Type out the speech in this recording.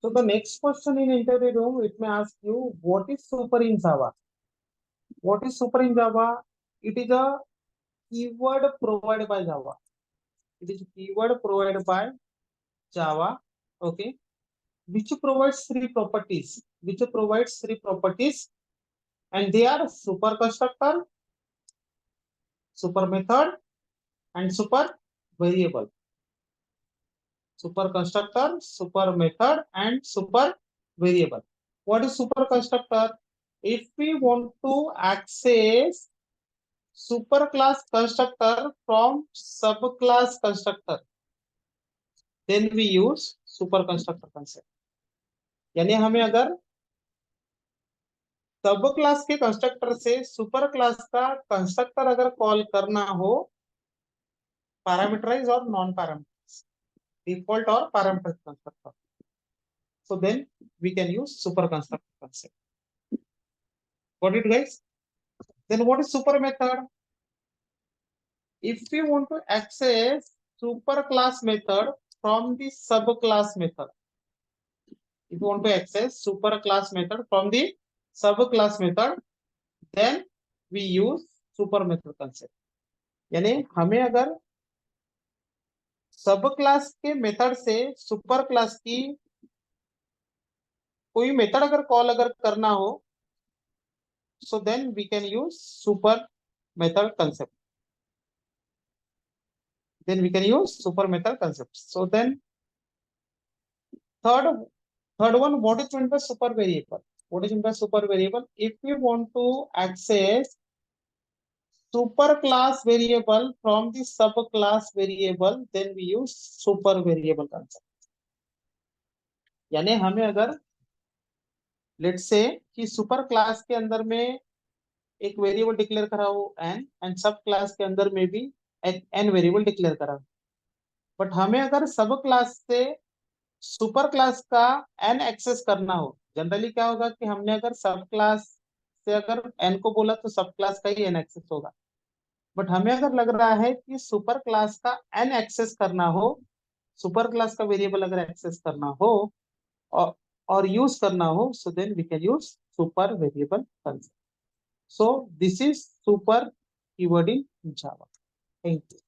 So the next question in interview room, it may ask you, what is super in Java? What is super in Java? It is a keyword provided by Java. It is a keyword provided by Java. Okay. Which provides three properties. And they are super constructor, super method, and super variable. Super constructor, super method, and super variable. What is super constructor? If we want to access superclass constructor from subclass constructor, then we use super constructor concept. यानी हमें अगर सब class के constructor से super class का constructor अगर call करना हो, पैरामीटराइज और नॉन पैरामीटराइज, डिफॉल्ट और parameterise constructor, so then we can use super constructor concept. Got it, guys? Then what is super method? If we want to access super class method from the subclass method, if you want to access super class method from the subclass method, then we use super method concept. यानी हमें अगर सब class के method से super class की कोई method अगर call अगर करना हो, so then we can use super method concept. So then third one, what is meant by super variable? If we want to access super class variable from the subclass variable, then we use super variable concept. यानी हमें अगर let's say कि super class के अंदर में एक variable declare करा हो n, एंड सब क्लास के अंदर में भी एक n वेरिएबल डिक्लेयर करा हो, बट हमें अगर सब क्लास से सुपर क्लास का n एक्सेस करना हो, जनरली क्या होगा कि हमने अगर सब क्लास से अगर n को बोला तो सब क्लास का ही n एक्सेस होगा, बट हमें अगर लग रहा है कि सुपर क्लास का n एक्सेस करना हो, सुपर क्लास का वेरिएबल अगर एक्सेस करना हो और यूज करना हो, so then we can use super variable concept. So this is super keyword in Java. Thank you.